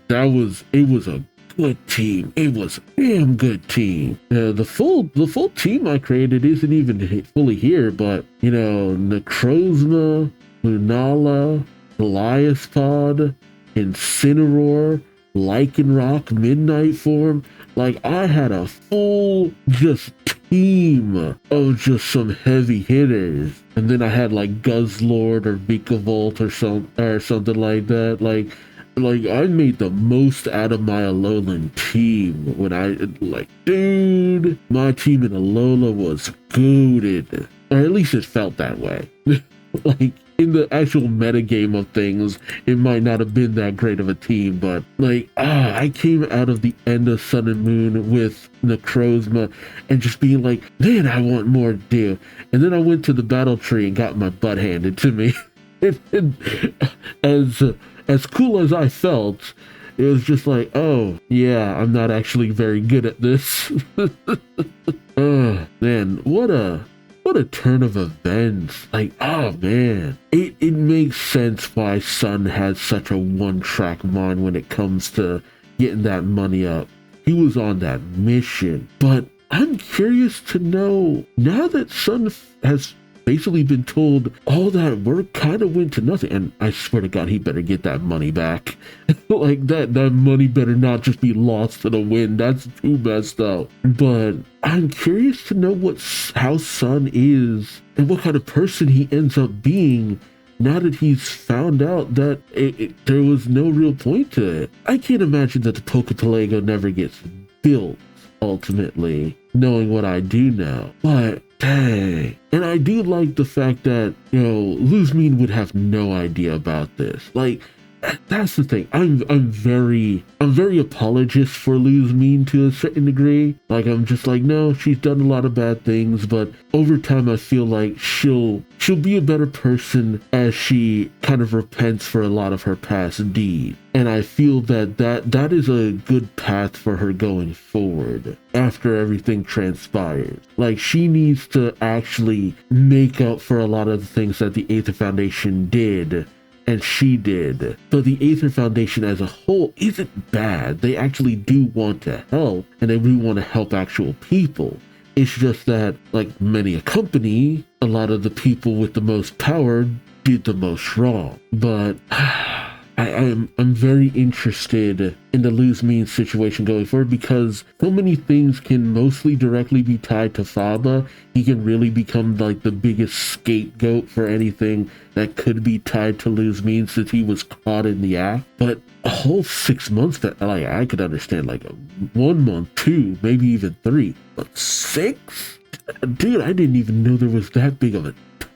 was a good team. It was a damn good team. The full team I created isn't even fully here, but, you know, Necrozma, Lunala, Goliathpod, Incineroar, Lycanroc, Midnight Form. Like, I had a full just team of just some heavy hitters. And then I had like Guzzlord or Vikavolt or something like that. Like I made the most out of my Alolan team when dude, my team in Alola was goated. Or at least it felt that way. Like, in the actual metagame of things, it might not have been that great of a team, but like, I came out of the end of Sun and Moon with Necrozma and just being like, man, I want more to do. And then I went to the battle tree and got my butt handed to me. And as cool as I felt, it was just like, oh, yeah, I'm not actually very good at this. Oh, man, what a turn of events. Like, oh man, it makes sense why Sun had such a one-track mind when it comes to getting that money up. He was on that mission. But I'm curious to know, now that Sun has basically been told all that work kind of went to nothing. And I swear to God, he better get that money back. Like that money better not just be lost to the wind. That's too messed up. But I'm curious to know how Sun is and what kind of person he ends up being now that he's found out that there was no real point to it. I can't imagine that the Poképelago never gets built, ultimately, knowing what I do now. But dang. And I do like the fact that, Luzmine would have no idea about this. Like, that's the thing. I'm very apologist for Luzmine to a certain degree. Like, I'm just like, no, she's done a lot of bad things, but over time I feel like she'll be a better person as she kind of repents for a lot of her past deeds. And I feel that is a good path for her going forward after everything transpires. Like, she needs to actually make up for a lot of the things that the Aether Foundation did. And she did. But the Aether Foundation as a whole isn't bad. They actually do want to help, and they do want to help actual people. It's just that, like many a company, a lot of the people with the most power did the most wrong. But I'm very interested in the Luzmine situation going forward, because so many things can mostly directly be tied to Faba. He can really become like the biggest scapegoat for anything that could be tied to Luzmine since he was caught in the act. But a whole 6 months, that I could understand, like 1 month, 2, maybe even 3, but 6? Dude, I didn't even know there was that big of a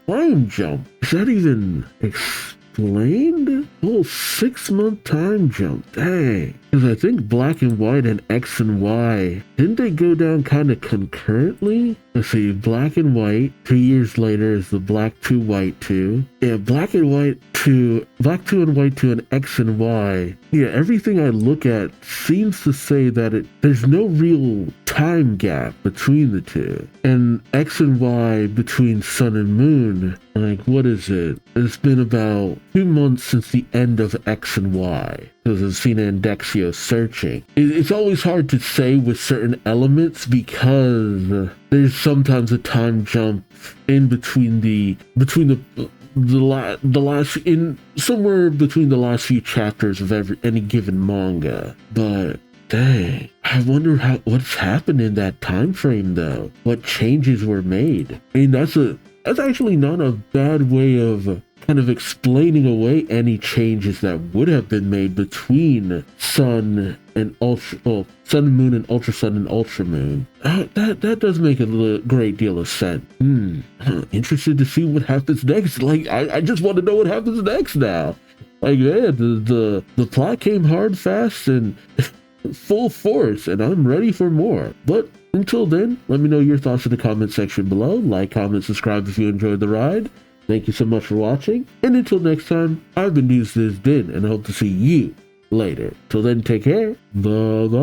time jump. Is that even explained? Oh, 6-month time jump. Dang. Because I think Black and White and X and Y, didn't they go down kind of concurrently? Let's see, Black and White, 2 years later is the Black 2, White 2. Yeah, Black and White 2, Black 2 and White 2 and X and Y. Yeah, everything I look at seems to say that there's no real time gap between the two. And X and Y between Sun and Moon, like, what is it? It's been about 2 months since the end of X and Y. Because I've seen Indexio searching. It's always hard to say with certain elements because there's sometimes a time jump in between the last, in somewhere between the last few chapters of any given manga. But dang, I wonder what's happened in that time frame though. What changes were made? I mean, that's actually not a bad way of kind of explaining away any changes that would have been made between Sun and Sun and Moon and Ultra Sun and Ultra Moon. That does make a great deal of sense. Interested to see what happens next. Like, I just want to know what happens next now. Like, man, the plot came hard, fast, and full force, and I'm ready for more. But until then, let me know your thoughts in the comment section below. Like, comment, subscribe if you enjoyed the ride. Thank you so much for watching, and until next time, I've been Duuz-Diz-Din, and I hope to see you later. Till then, take care. Bye-bye.